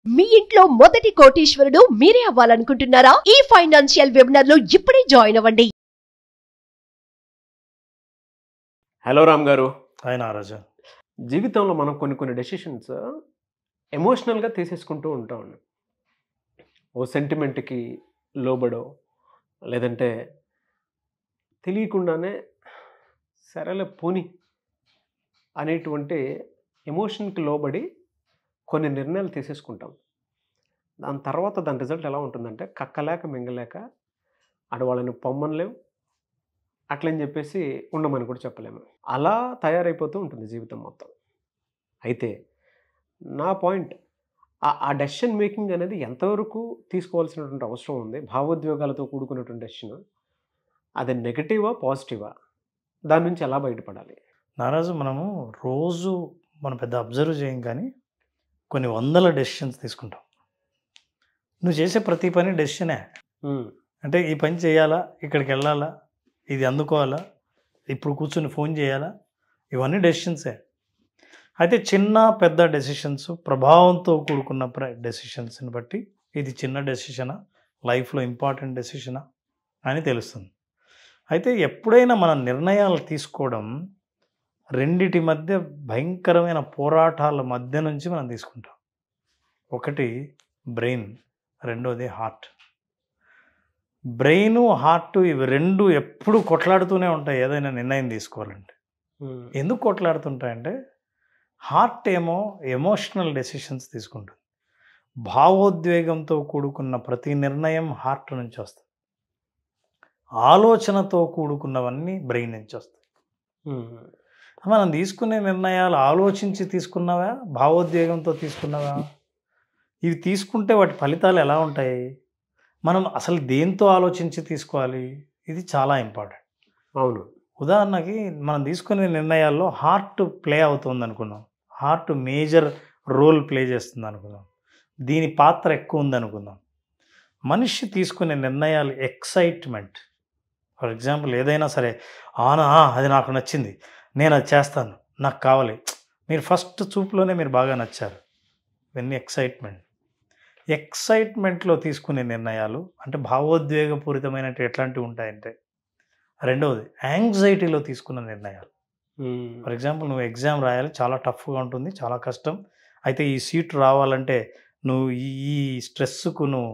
మీ ఇంట్లో మొదటి కోటీశ్వరుడు మీరే అవ్వాలనుకుంటున్నారా? ఈ ఫైనాన్షియల్ వెబినార్ లో ఇప్పుడే జాయిన్ అవ్వండి. హలో రామ్ గారు. హాయ్ నారాజు. జీవితంలో మనం కొన్ని డెసిషన్స్ ఎమోషనల్గా తీసేసుకుంటూ ఉంటాం. ఓ సెంటిమెంట్కి లోబడో లేదంటే తెలియకుండానే సరేలే పోని అనేటువంటి ఎమోషన్కి లోబడి కొన్ని నిర్ణయాలు తీసేసుకుంటాం. దాని తర్వాత దాని రిజల్ట్ ఎలా ఉంటుందంటే కక్కలేక మింగలేక అటు వాళ్ళని పొమ్మనలేం, అట్లని చెప్పేసి ఉండమని కూడా చెప్పలేము. అలా తయారైపోతూ ఉంటుంది జీవితం మొత్తం. అయితే నా పాయింట్ ఆ డెసిషన్ మేకింగ్ అనేది ఎంతవరకు తీసుకోవాల్సినటువంటి అవసరం ఉంది? భావోద్వేగాలతో కూడుకున్నటువంటి డెసిషన్ అది నెగటివా పాజిటివా? దాని నుంచి ఎలా బయటపడాలి? నారాజు, మనం పెద్ద అబ్జర్వ్ చేయం, కానీ కొన్ని వందల డెసిషన్స్ తీసుకుంటాం. నువ్వు చేసే ప్రతి పని డెసిషనే. అంటే ఈ పని చేయాలా, ఇక్కడికి వెళ్ళాలా, ఇది అందుకోవాలా, ఇప్పుడు కూర్చొని ఫోన్ చేయాలా, ఇవన్నీ డెసిషన్సే. అయితే చిన్న పెద్ద డెసిషన్స్, ప్రభావంతో కూడుకున్న డెసిషన్స్ని బట్టి ఇది చిన్న డెసిషనా, లైఫ్లో ఇంపార్టెంట్ డెసిషనా అని తెలుస్తుంది. అయితే ఎప్పుడైనా మన నిర్ణయాలు తీసుకోవడం రెండిటి మధ్య భయంకరమైన పోరాటాల మధ్య నుంచి మనం తీసుకుంటాం. ఒకటి బ్రెయిన్, రెండోది హార్ట్. బ్రెయిన్, హార్ట్ ఇవి రెండు ఎప్పుడు కొట్లాడుతూనే ఉంటాయి ఏదైనా నిర్ణయం తీసుకోవాలంటే. ఎందుకు కొట్లాడుతుంటాయంటే హార్ట్ ఏమో ఎమోషనల్ డెసిషన్స్ తీసుకుంటుంది. భావోద్వేగంతో కూడుకున్న ప్రతి నిర్ణయం హార్ట్ నుంచి వస్తుంది. ఆలోచనతో కూడుకున్నవన్నీ బ్రెయిన్ నుంచి వస్తాయి. మనం తీసుకునే నిర్ణయాలు ఆలోచించి తీసుకున్నావా, భావోద్వేగంతో తీసుకున్నావా? ఇవి తీసుకుంటే వాటి ఫలితాలు ఎలా ఉంటాయి? మనం అసలు దేంతో ఆలోచించి తీసుకోవాలి? ఇది చాలా ఇంపార్టెంట్. అవును. ఉదాహరణకి మనం తీసుకునే నిర్ణయాల్లో హార్ట్ ప్లే అవుతుంది అనుకున్నాం, హార్ట్ మేజర్ రోల్ ప్లే చేస్తుంది అనుకుందాం, దీని పాత్ర ఎక్కువ ఉంది అనుకుందాం. మనిషి తీసుకునే నిర్ణయాలు ఎక్సైట్మెంట్. ఫర్ ఎగ్జాంపుల్ ఏదైనా సరే, అది నాకు నచ్చింది, నేను అది చేస్తాను, నాకు కావాలి, మీరు ఫస్ట్ చూపులోనే మీరు బాగా నచ్చారు, ఇవన్నీ ఎక్సైట్మెంట్. ఎక్సైట్మెంట్లో తీసుకునే నిర్ణయాలు అంటే భావోద్వేగపూరితమైనట్టు ఎట్లాంటివి ఉంటాయంటే, రెండవది యాంగ్జైటీలో తీసుకున్న నిర్ణయాలు. ఫర్ ఎగ్జాంపుల్ నువ్వు ఎగ్జామ్ రాయాలి, చాలా టఫ్గా ఉంటుంది, చాలా కష్టం, అయితే ఈ సీట్ రావాలంటే నువ్వు ఈ స్ట్రెస్కు నువ్వు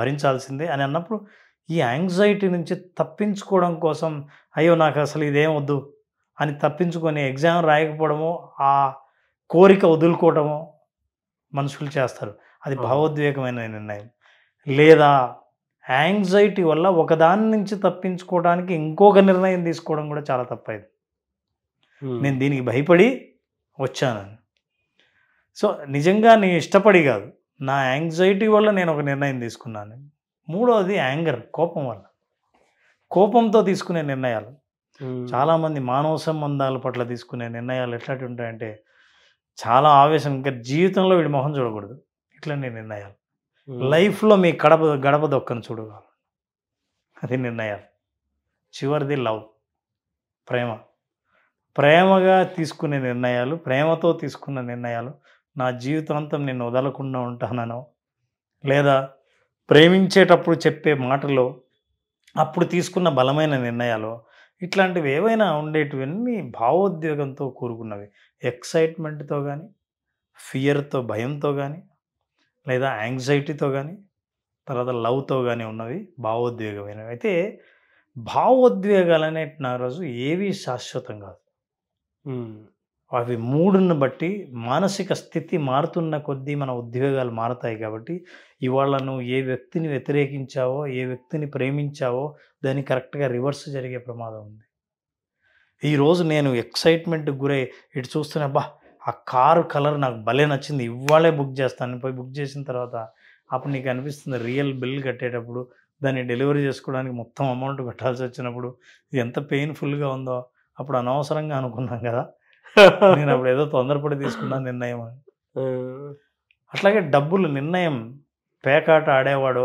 భరించాల్సిందే అని అన్నప్పుడు ఈ యాంగ్జైటీ నుంచి తప్పించుకోవడం కోసం అయ్యో నాకు అసలు ఇదేం వద్దు అని తప్పించుకొని ఎగ్జామ్ రాయకపోవడమో, ఆ కోరిక వదులుకోవడమో మనుషులు చేస్తారు. అది భావోద్వేగమైన నిర్ణయం. లేదా యాంగ్జైటీ వల్ల ఒకదాని నుంచి తప్పించుకోవడానికి ఇంకొక నిర్ణయం తీసుకోవడం కూడా చాలా తప్పైంది. నేను దీనికి భయపడి వచ్చానని. సో నిజంగా నేను ఇష్టపడి కాదు, నా యాంగ్జైటీ వల్ల నేను ఒక నిర్ణయం తీసుకున్నాను. మూడవది యాంగర్, కోపం వల్ల, కోపంతో తీసుకునే నిర్ణయాలు. చాలామంది మానవ సంబంధాల పట్ల తీసుకునే నిర్ణయాలు ఎట్లాంటి ఉంటాయంటే చాలా ఆవేశం, ఇంకా జీవితంలో వీడి మొహం చూడకూడదు, ఇట్లాంటి నిర్ణయాలు. లైఫ్లో మీ గడప దొక్కను చూడగలరు, అది నిర్ణయాలు. చివరిది లవ్, ప్రేమగా తీసుకునే నిర్ణయాలు, ప్రేమతో తీసుకున్న నిర్ణయాలు. నా జీవితాంతం నేను వదలకుండా ఉంటానో, లేదా ప్రేమించేటప్పుడు చెప్పే మాటలో అప్పుడు తీసుకున్న బలమైన నిర్ణయాలు, ఇట్లాంటివి ఏవైనా ఉండేటివన్నీ భావోద్వేగంతో కూరుకున్నవి. ఎక్సైట్మెంట్తో కానీ, ఫియర్తో, భయంతో కానీ, లేదా యాంగ్జైటీతో కానీ, తర్వాత లవ్తో కానీ ఉన్నవి భావోద్వేగమైనవి. అయితే భావోద్వేగాలు అనేటి నా రోజు ఏవి శాశ్వతం కాదు. అవి మూడుని బట్టి మానసిక స్థితి మారుతున్న కొద్దీ మన ఉద్వేగాలు మారుతాయి. కాబట్టి ఇవాళ నువ్వు ఏ వ్యక్తిని వ్యతిరేకించావో, ఏ వ్యక్తిని ప్రేమించావో దాన్ని కరెక్ట్గా రివర్స్ జరిగే ప్రమాదం ఉంది. ఈరోజు నేను ఎక్సైట్మెంట్కి గురై ఇటు చూస్తున్నా, ఆ కారు కలర్ నాకు భలే నచ్చింది, ఇవాళే బుక్ చేస్తాను, పోయి బుక్ చేసిన తర్వాత అప్పుడు నీకు అనిపిస్తుంది రియల్ బిల్ కట్టేటప్పుడు, దాన్ని డెలివరీ చేసుకోవడానికి మొత్తం అమౌంట్ కట్టాల్సి వచ్చినప్పుడు ఇది ఎంత పెయిన్ఫుల్గా ఉందో. అప్పుడు అనవసరంగా అనుకున్నాం కదా, నేను అప్పుడు ఏదో తొందరపడి తీసుకున్నాను నిర్ణయం అని. అట్లాగే డబ్బులు నిర్ణయం, పేకాట ఆడేవాడో,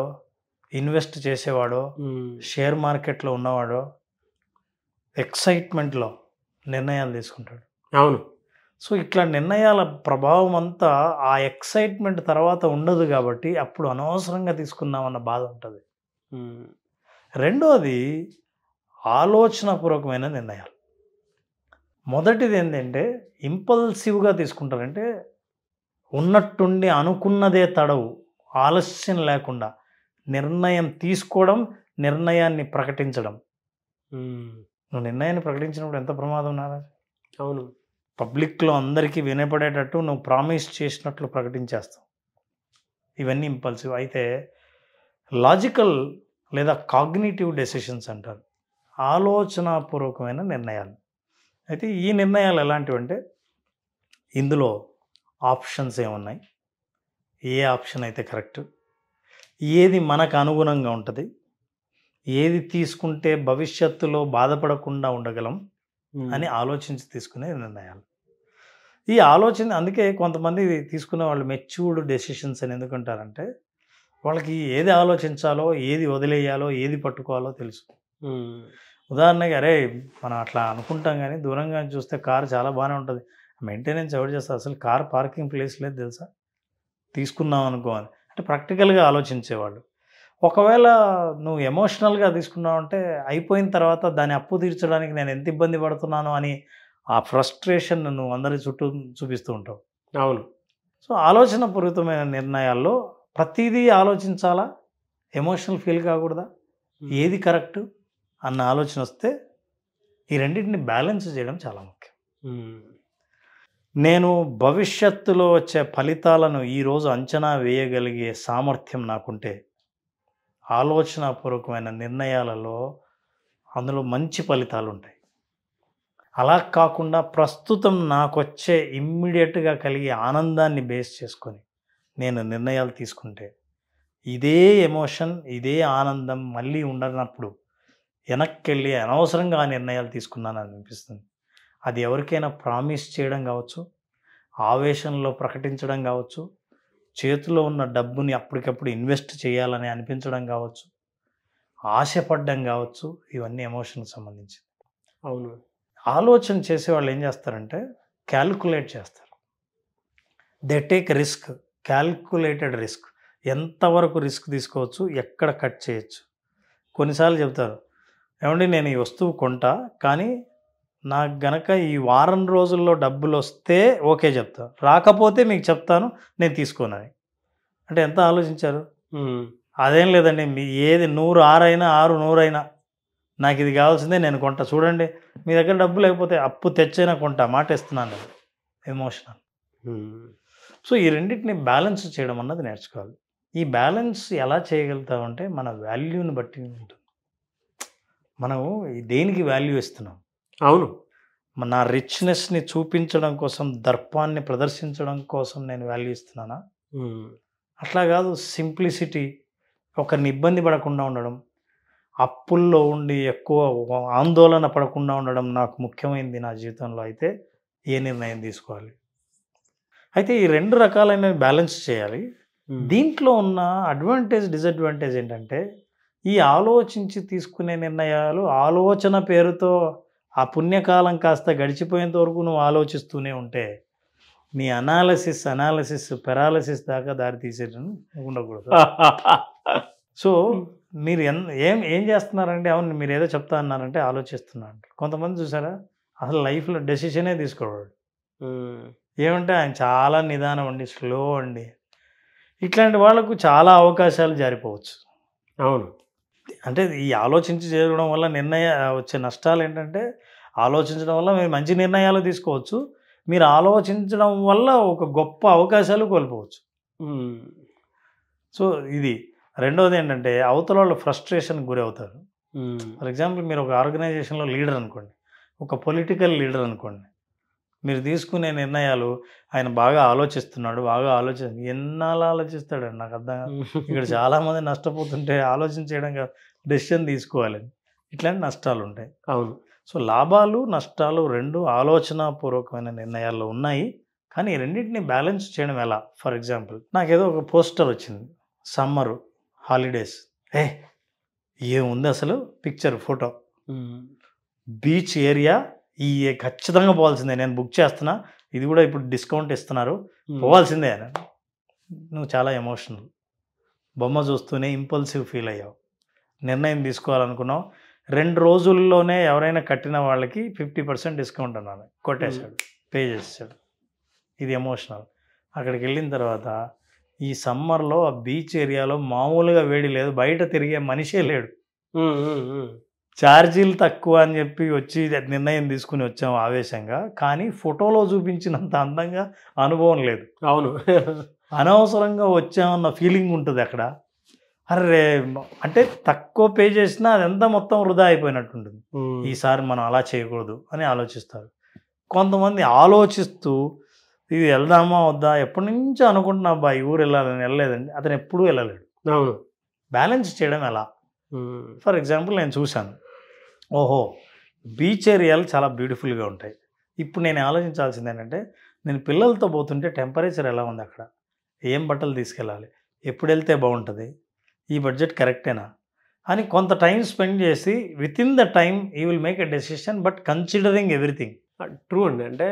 ఇన్వెస్ట్ చేసేవాడో, షేర్ మార్కెట్లో ఉన్నవాడో ఎక్సైట్మెంట్లో నిర్ణయాలు తీసుకుంటాడు. అవును. సో ఇట్లా నిర్ణయాల ప్రభావం అంతా ఆ ఎక్సైట్మెంట్ తర్వాత ఉండదు కాబట్టి అప్పుడు అనవసరంగా తీసుకున్నామన్న బాధ ఉంటుంది. రెండోది ఆలోచనాపూర్వకమైన నిర్ణయాలు. మొదటిది ఏంటంటే ఇంపల్సివ్గా తీసుకుంటారంటే ఉన్నట్టుండి అనుకున్నదే తడవు, ఆలస్యం లేకుండా నిర్ణయం తీసుకోవడం, నిర్ణయాన్ని ప్రకటించడం. నువ్వు నిర్ణయాన్ని ప్రకటించినప్పుడు ఎంత ప్రమాదం నారా? అవును. పబ్లిక్లో అందరికీ వినపడేటట్టు నువ్వు ప్రామిస్ చేసినట్లు ప్రకటించేస్తావు. ఇవన్నీ ఇంపల్సివ్. అయితే లాజికల్ లేదా కాగ్నిటివ్ డెసిషన్స్ అంటారు, ఆలోచనాపూర్వకమైన నిర్ణయాలు. అయితే ఈ నిర్ణయాలు ఎలాంటివంటే ఇందులో ఆప్షన్స్ ఏమున్నాయి, ఏ ఆప్షన్ అయితే కరెక్ట్, ఏది మనకు అనుగుణంగా ఉంటుంది, ఏది తీసుకుంటే భవిష్యత్తులో బాధపడకుండా ఉండగలం అని ఆలోచించి తీసుకునే నిర్ణయాలు. ఈ ఆలోచన అందుకే కొంతమంది తీసుకునే వాళ్ళు మెచ్యూర్డ్ డెసిషన్స్ అని ఎందుకంటారంటే వాళ్ళకి ఏది ఆలోచించాలో, ఏది వదిలేయాలో, ఏది పట్టుకోవాలో తెలుసు. ఉదాహరణకి అరే మనం అట్లా అనుకుంటాం కానీ దూరంగా చూస్తే కారు చాలా బాగానే ఉంటుంది, మెయింటెనెన్స్ ఎవరు చేస్తారు, అసలు కార్ పార్కింగ్ ప్లేస్ లేదు తెలుసా, తీసుకున్నాం అనుకోవాలి అంటే ప్రాక్టికల్గా ఆలోచించేవాళ్ళు. ఒకవేళ నువ్వు ఎమోషనల్గా తీసుకున్నావు అంటే అయిపోయిన తర్వాత దాన్ని అప్పు తీర్చడానికి నేను ఎంత ఇబ్బంది పడుతున్నాను అని ఆ ఫ్రస్ట్రేషన్ నువ్వు అందరి చుట్టూ చూపిస్తూ ఉంటావు. అవును. సో ఆలోచనపూరితమైన నిర్ణయాల్లో ప్రతిదీ ఆలోచించాలా, ఎమోషనల్ ఫీల్ కాకూడదా, ఏది కరెక్ట్ అన్న ఆలోచన వస్తే ఈ రెండింటిని బ్యాలెన్స్ చేయడం చాలా ముఖ్యం. నేను భవిష్యత్తులో వచ్చే ఫలితాలను ఈరోజు అంచనా వేయగలిగే సామర్థ్యం నాకుంటే ఆలోచనాపూర్వకమైన నిర్ణయాలలో అందులో మంచి ఫలితాలు ఉంటాయి. అలా కాకుండా ప్రస్తుతం నాకు వచ్చే ఇమ్మీడియట్గా కలిగే ఆనందాన్ని బేస్ చేసుకొని నేను నిర్ణయాలు తీసుకుంటే ఇదే ఎమోషన్, ఇదే ఆనందం మళ్ళీ ఉండనప్పుడు వెనక్కి వెళ్ళి అనవసరంగా ఆ నిర్ణయాలు తీసుకున్నానని అనిపిస్తుంది. అది ఎవరికైనా ప్రామిస్ చేయడం కావచ్చు, ఆవేశంలో ప్రకటించడం కావచ్చు, చేతిలో ఉన్న డబ్బుని అప్పటికప్పుడు ఇన్వెస్ట్ చేయాలని అనిపించడం కావచ్చు, ఆశపడ్డం కావచ్చు, ఇవన్నీ ఎమోషన్కి సంబంధించి. అవును. ఆలోచన చేసేవాళ్ళు ఏం చేస్తారంటే క్యాల్కులేట్ చేస్తారు. They take risk, calculated risk. ఎంతవరకు రిస్క్ తీసుకోవచ్చు, ఎక్కడ కట్ చేయొచ్చు. కొన్నిసార్లు చెప్తారు, ఏమండి నేను ఈ వస్తువు కొంటా కానీ నాకు గనక ఈ వారం రోజుల్లో డబ్బులు వస్తే ఓకే చెప్తా, రాకపోతే మీకు చెప్తాను నేను తీసుకోనని. అంటే ఎంత ఆలోచించారు? అదేం లేదండి, మీ ఏది 100 6 అయినా 6 100 అయినా నాకు ఇది కావాల్సిందే, నేను కొంటా, చూడండి మీ దగ్గర డబ్బు లేకపోతే అప్పు తెచ్చైనా కొంటా, మాట ఇస్తున్నాను. ఎమోషనల్. సో ఈ రెండింటిని బ్యాలెన్స్ చేయడం అన్నది నేర్చుకోవాలి. ఈ బ్యాలెన్స్ ఎలా చేయగలుగుతామంటే మన వాల్యూని బట్టి ఉంటుంది. మనం దేనికి వాల్యూ ఇస్తున్నాం? అవును. నా రిచ్నెస్ని చూపించడం కోసం, దర్పాన్ని ప్రదర్శించడం కోసం నేను వాల్యూ ఇస్తున్నానా? అట్లా కాదు. సింప్లిసిటీ, ఒకరిని ఇబ్బంది పడకుండా ఉండడం, అప్పుల్లో ఉండి ఎక్కువ ఆందోళన పడకుండా ఉండడం నాకు ముఖ్యమైనది నా జీవితంలో. అయితే ఏ నిర్ణయం తీసుకోవాలి? అయితే ఈ 2 రకాలైన బ్యాలెన్స్ చేయాలి. దీంట్లో ఉన్న అడ్వాంటేజ్, డిసడ్వాంటేజ్ ఏంటంటే ఈ ఆలోచించి తీసుకునే నిర్ణయాలు ఆలోచన పేరుతో ఆ పుణ్యకాలం కాస్త గడిచిపోయేంత వరకు నువ్వు ఆలోచిస్తూనే ఉంటే నీ అనాలసిస్ పెరాలసిస్ దాకా దారి తీసేటం ఉండకూడదు. సో మీరు ఏం చేస్తున్నారంటే, అవును మీరు ఏదో చెప్తా అన్నారంటే ఆలోచిస్తున్నా అంటారు. కొంతమంది చూసారా అసలు లైఫ్లో డెసిషనే తీసుకోవాడు. ఏమంటే ఆయన చాలా నిదానం అండి, స్లో అండి. ఇట్లాంటి వాళ్ళకు చాలా అవకాశాలు జారిపోవచ్చు. అవును. అంటే ఈ ఆలోచించి చేయడం వల్ల వచ్చే నష్టాలు ఏంటంటే, ఆలోచించడం వల్ల మీరు మంచి నిర్ణయాలు తీసుకోవచ్చు, మీరు ఆలోచించడం వల్ల ఒక గొప్ప అవకాశాలు కోల్పోవచ్చు. సో ఇది. రెండవది ఏంటంటే అవతల వాళ్ళు ఫ్రస్ట్రేషన్కి గురి అవుతారు. ఫర్ ఎగ్జాంపుల్ మీరు ఒక ఆర్గనైజేషన్లో లీడర్ అనుకోండి, ఒక పొలిటికల్ లీడర్ అనుకోండి, మీరు తీసుకునే నిర్ణయాలు ఆయన బాగా ఆలోచిస్తున్నాడు, ఎన్నాళ్ళు ఆలోచిస్తాడండి నాకు అర్థం కాదు. ఇక్కడ చాలామంది నష్టపోతుంటే ఆలోచించడం డెసిషన్ తీసుకోవాలని ఇట్లాంటి నష్టాలు ఉంటాయి. అవును. సో లాభాలు నష్టాలు 2 ఆలోచనాపూర్వకమైన నిర్ణయాల్లో ఉన్నాయి. కానీ ఈ రెండింటిని బ్యాలెన్స్ చేయడం ఎలా? ఫర్ ఎగ్జాంపుల్ నాకేదో ఒక పోస్టర్ వచ్చింది, సమ్మరు హాలిడేస్, ఏముంది అసలు పిక్చర్ ఫోటో, బీచ్ ఏరియా, ఈ ఖచ్చితంగా పోవాల్సిందే, నేను బుక్ చేస్తున్నా, ఇది కూడా ఇప్పుడు డిస్కౌంట్ ఇస్తున్నారు, పోవాల్సిందే అని. నువ్వు చాలా ఎమోషనల్, బొమ్మ చూస్తూనే ఇంపల్సివ్ ఫీల్ అయ్యావు, నిర్ణయం తీసుకోవాలనుకున్నావు, 2 రోజుల్లోనే ఎవరైనా కట్టిన వాళ్ళకి 50% డిస్కౌంట్ అన్నాను, కొట్టేశాడు, పే చేసాడు. ఇది ఎమోషనల్. అక్కడికి వెళ్ళిన తర్వాత ఈ సమ్మర్లో ఆ బీచ్ ఏరియాలో మామూలుగా వేడి లేదు, బయట తిరిగే మనిషే లేడు, ఛార్జీలు తక్కువ అని చెప్పి వచ్చి నిర్ణయం తీసుకుని వచ్చాము ఆవేశంగా, కానీ ఫోటోలో చూపించినంత అందంగా అనుభవం లేదు. అవును, అనవసరంగా వచ్చామన్న ఫీలింగ్ ఉంటుంది అక్కడ. అరే అంటే తక్కువ పే చేసినా అదంతా మొత్తం వృధా అయిపోయినట్టుంటుంది. ఈసారి మనం అలా చేయకూడదు అని ఆలోచిస్తారు. కొంతమంది ఆలోచిస్తూ ఇది వెళ్దామా వద్దా, ఎప్పటి నుంచో అనుకుంటున్నా అబ్బా ఈ ఊరు వెళ్ళాలని, వెళ్ళలేదండి, అతను ఎప్పుడూ వెళ్ళలేడు. అవును, బ్యాలెన్స్ చేయడం ఎలా? ఫర్ ఎగ్జాంపుల్ నేను చూశాను, ఓహో బీచ్ ఏరియాలు చాలా బ్యూటిఫుల్గా ఉంటాయి. ఇప్పుడు నేను ఆలోచించాల్సింది ఏంటంటే, నేను పిల్లలతో పోతుంటే టెంపరేచర్ ఎలా ఉంది అక్కడ, ఏం బట్టలు తీసుకెళ్ళాలి, ఎప్పుడు వెళ్తే బాగుంటుంది, ఈ బడ్జెట్ కరెక్టేనా అని కొంత టైం స్పెండ్ చేసి with in the time you will make a decision, but considering everything. True అండి. అంటే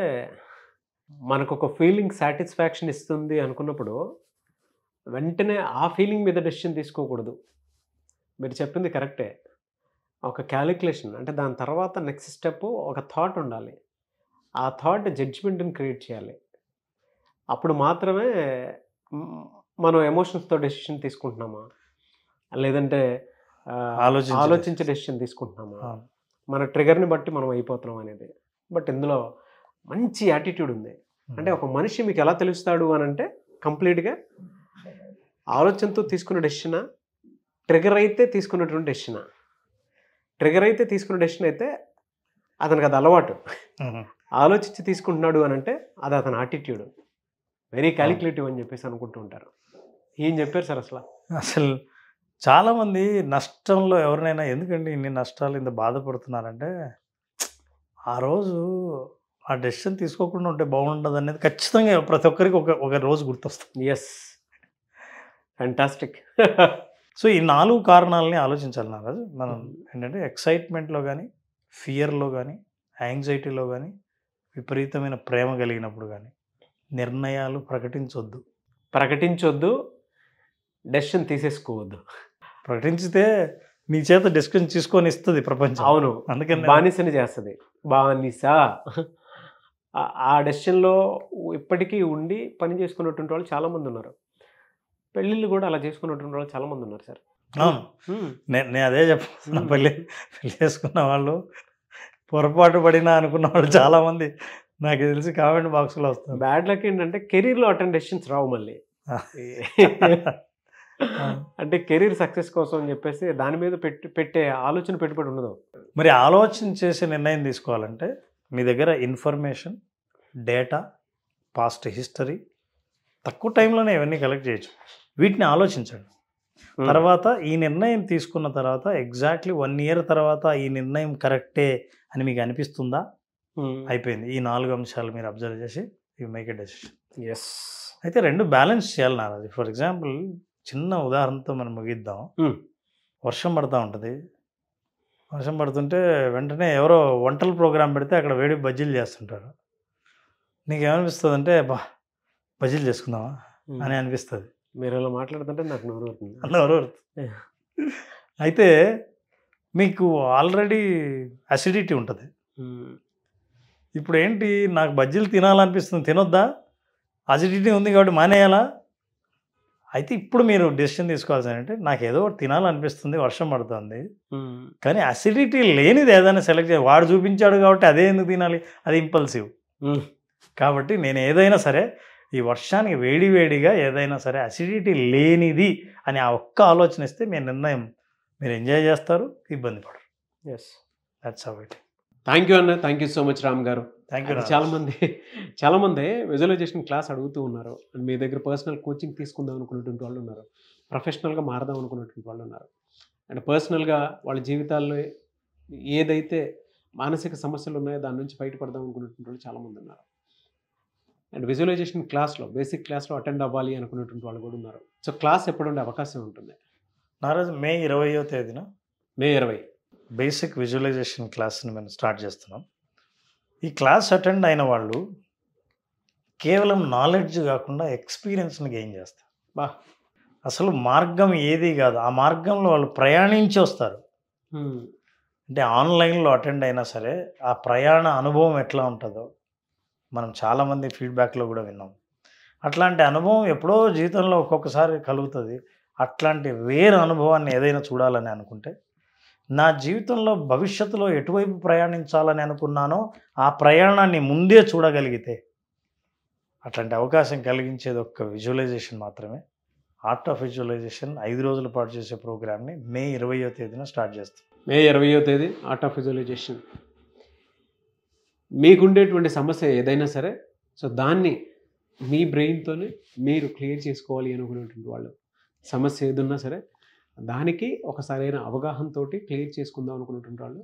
మనకు ఒక ఫీలింగ్ సాటిస్ఫాక్షన్ ఇస్తుంది అనుకున్నప్పుడు వెంటనే ఆ ఫీలింగ్ మీద డెసిషన్ తీసుకోకూడదు. మీరు చెప్పింది కరెక్టే. ఒక క్యాలిక్యులేషన్, అంటే దాని తర్వాత నెక్స్ట్ స్టెప్ ఒక థాట్ ఉండాలి. ఆ థాట్ జడ్జ్మెంట్ని క్రియేట్ చేయాలి. అప్పుడు మాత్రమే మనం ఎమోషన్స్తో డెసిషన్ తీసుకుంటున్నామా, లేదంటే ఆలోచించే డెసిషన్ తీసుకుంటున్నామా, మన ట్రిగర్ని బట్టి మనం అయిపోతున్నాం అనేది. బట్ ఇందులో మంచి యాటిట్యూడ్ ఉంది. అంటే ఒక మనిషి మీకు ఎలా తెలుస్తాడు అని అంటే, కంప్లీట్గా ఆలోచనతో తీసుకున్న డెసిషనా, ట్రిగర్ అయితే తీసుకున్నటువంటి డెసిషనా. ట్రిగర్ అయితే తీసుకున్న డెసిషన్ అయితే అతనికి అది అలవాటు, ఆలోచించి తీసుకుంటున్నాడు అని అంటే అది అతని యాటిట్యూడ్, వెరీ క్యాలిక్యులేటివ్ అని చెప్పేసి అనుకుంటూ ఉంటారు. ఏం చెప్పారు సార్ అసలు చాలామంది నష్టంలో ఎవరినైనా ఎందుకండి ఇన్ని నష్టాలు ఇంత బాధపడుతున్నారంటే, ఆ రోజు ఆ డెసిషన్ తీసుకోకుండా ఉంటే బాగుండదు అనేది ఖచ్చితంగా ప్రతి ఒక్కరికి ఒక రోజు గుర్తొస్తుంది. Yes, fantastic. సో ఈ 4 కారణాలని ఆలోచించాలి నారాజు. మనం ఏంటంటే ఎక్సైట్మెంట్లో కానీ, ఫియర్లో కానీ, యాంగ్జైటీలో కానీ, విపరీతమైన ప్రేమ కలిగినప్పుడు కానీ నిర్ణయాలు ప్రకటించొద్దు, డెసిషన్ తీసేసుకోవద్దు. ప్రకటించితే నీ చేత డెసిషన్ తీసుకొని ఇస్తుంది ప్రపంచం. అవును, అందుకని బానిసని చేస్తుంది, బానిస. ఆ డెసిషన్లో ఇప్పటికీ ఉండి పని చేసుకున్నటువంటి వాళ్ళు చాలామంది ఉన్నారు. పెళ్ళిళ్ళు కూడా అలా చేసుకున్నటువంటి వాళ్ళు చాలామంది ఉన్నారు సార్. అవును, నేను అదే చెప్తున్నా. పెళ్ళి చేసుకున్న వాళ్ళు పొరపాటు పడినా అనుకున్న వాళ్ళు చాలామంది నాకు తెలిసి కామెంట్ బాక్స్లో వస్తుంది. బ్యాడ్ లక్ ఏంటంటే కెరీర్లో అటెండ్ డెసిషన్స్ రావు మళ్ళీ. అంటే కెరీర్ సక్సెస్ కోసం అని చెప్పేసి దాని మీద పెట్టే ఆలోచన పెట్టుబడి ఉండదు. మరి ఆలోచన చేసే నిర్ణయం తీసుకోవాలంటే మీ దగ్గర ఇన్ఫర్మేషన్, డేటా, పాస్ట్ హిస్టరీ, తక్కువ టైంలోనే ఇవన్నీ కలెక్ట్ చేయొచ్చు. వీటిని ఆలోచించండి. తర్వాత ఈ నిర్ణయం తీసుకున్న తర్వాత ఎగ్జాక్ట్లీ 1 year తర్వాత ఈ నిర్ణయం కరెక్టే అని మీకు అనిపిస్తుందా, అయిపోయింది. ఈ 4 అంశాలు మీరు అబ్జర్వ్ చేసి you make a decision. Yes. అయితే 2 బ్యాలెన్స్ చేయాలి నాది. ఫర్ ఎగ్జాంపుల్ చిన్న ఉదాహరణతో మనం ముగిద్దాం. వర్షం పడుతూ ఉంటుంది. వర్షం పడుతుంటే వెంటనే ఎవరో వంటల ప్రోగ్రాం పెడితే అక్కడ వేడి బజ్జీలు చేస్తుంటారు. నీకేమనిపిస్తుంది అంటే బజ్జీలు చేసుకుందామా అని అనిపిస్తుంది. మీరు అలా మాట్లాడుతుంటే నాకు నోరు అవుతుంది. అయితే మీకు ఆల్రెడీ అసిడిటీ ఉంటుంది. ఇప్పుడు ఏంటి, నాకు బజ్జీలు తినాలనిపిస్తుంది, తినొద్దా? అసిడిటీ ఉంది కాబట్టి మానేయాలా? అయితే ఇప్పుడు మీరు డెసిషన్ తీసుకోవాల్సింది అంటే, నాకు ఏదో తినాలనిపిస్తుంది, వర్షం పడుతుంది, కానీ అసిడిటీ లేనిది ఏదైనా సెలెక్ట్ చేయాలి. వాడు చూపించాడు కాబట్టి అదే ఎందుకు తినాలి, అది ఇంపల్సివ్. కాబట్టి నేను ఏదైనా సరే ఈ వర్షానికి వేడివేడిగా ఏదైనా సరే అసిడిటీ లేనిది అని ఆ ఒక్క ఆలోచన ఇస్తే మీ నిర్ణయం మీరు ఎంజాయ్ చేస్తారు, ఇబ్బంది పడరు. Yes, that's how it. Thank you అన్న, thank you so much Ram garu. Thank you. చాలామంది విజువలైజేషన్ క్లాస్ అడుగుతూ ఉన్నారు. మీ దగ్గర పర్సనల్ కోచింగ్ తీసుకుందాం అనుకున్నటువంటి వాళ్ళు ఉన్నారు, ప్రొఫెషనల్గా మారదాం అనుకున్నటువంటి వాళ్ళు ఉన్నారు, అండ్ పర్సనల్గా వాళ్ళ జీవితాల్లో ఏదైతే మానసిక సమస్యలు ఉన్నాయో దాని నుంచి బయటపడదాం అనుకున్నటువంటి వాళ్ళు చాలామంది ఉన్నారు. అండ్ విజువలైజేషన్ క్లాస్లో, బేసిక్ క్లాస్లో అటెండ్ అవ్వాలి అనుకున్నటువంటి వాళ్ళు కూడా ఉన్నారు. సో క్లాస్ ఎప్పుడు ఉండే అవకాశం ఉంటుంది? నారాజు మే 20వ తేదీన మే 20 బేసిక్ విజువలైజేషన్ క్లాస్ని మేము స్టార్ట్ చేస్తున్నాం. ఈ క్లాస్ అటెండ్ అయిన వాళ్ళు కేవలం నాలెడ్జ్ కాకుండా ఎక్స్పీరియన్స్ని గెయిన్ చేస్తారు. బా అసలు మార్గం ఏది కాదు, ఆ మార్గంలో వాళ్ళు ప్రయాణించి వస్తారు. అంటే ఆన్లైన్లో అటెండ్ అయినా సరే ఆ ప్రయాణ అనుభవం ఎట్లా ఉంటుందో మనం చాలామంది ఫీడ్బ్యాక్లో కూడా విన్నాం. అట్లాంటి అనుభవం ఎప్పుడో జీవితంలో ఒక్కొక్కసారి కలుగుతుంది. అట్లాంటి రేర్ అనుభవాన్ని ఏదైనా చూడాలని అనుకుంటే, నా జీవితంలో భవిష్యత్తులో ఎటువైపు ప్రయాణించాలని అనుకున్నానో ఆ ప్రయాణాన్ని ముందే చూడగలిగితే అట్లాంటి అవకాశం కలిగించేది ఒక్క విజువలైజేషన్ మాత్రమే. ఆర్ట్ ఆఫ్ విజువలైజేషన్ 5 రోజుల పాటు చేసే ప్రోగ్రామ్ని మే 20వ తేదీన స్టార్ట్ చేస్తాం. మే 20వ తేదీ ఆర్ట్ ఆఫ్ విజువలైజేషన్. మీకుండేటువంటి సమస్య ఏదైనా సరే, సో దాన్ని మీ బ్రెయిన్తోనే మీరు క్లియర్ చేసుకోవాలి అనుకునేటువంటి వాళ్ళు, సమస్య ఏదున్నా సరే దానికి ఒక సరైన అవగాహనతో క్లియర్ చేసుకుందాం అనుకునేటువంటి వాళ్ళు,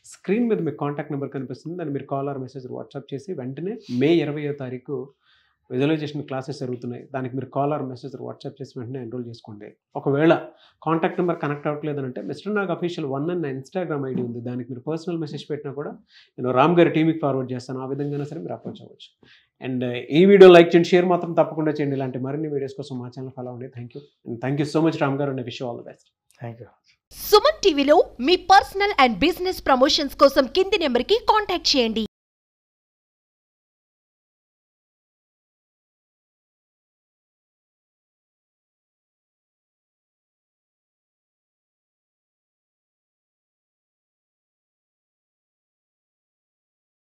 స్క్రీన్ మీద మీకు కాంటాక్ట్ నెంబర్ కనిపిస్తుంది, దాన్ని మీరు కాల్ ఆర్ మెసేజ్ వాట్సాప్ చేసి వెంటనే మే 20వ తారీఖు విజువలైజేషన్ క్లాసెస్ జరుగుతున్నాయి, దానికి మీరు కాల్ ఆర్ మెసేజ్ వాట్సాప్ చేసి వెంటనే ఎన్రోల్ చేసుకోండి. ఒకవేళ కాంటాక్ట్ నెంబర్ కనెక్ట్ అవ్వట్లేదంటే మిస్టర్ నాగ్ అఫీషియల్ 1 అన్న ఇన్స్టాగ్రామ్ ఐడి ఉంది, దానికి మీరు పర్సనల్ మెసేజ్ పెట్టినా కూడా నేను రామ్ గారి టీంకి ఫార్వర్డ్ చేస్తాను. ఆ విధంగా సరే మీరు అప్రోచ్ అవ్వచ్చు. అండ్ ఈ వీడియో లైక్ చేయండి, షేర్ మాత్రం తప్పకుండా చేయండి. ఇలాంటి మరిన్ని వీడియోస్ కోసం మా ఛానల్ ఫాలో అవ్వండి. Thank you so much Ram garu, and wish all the best. Thank you. Suman టీవీలో మీ పర్సనల్ అండ్ బిజినెస్ ప్రమోషన్స్ కోసం కింది నెంబర్కి కాంటాక్ట్ చేయండి.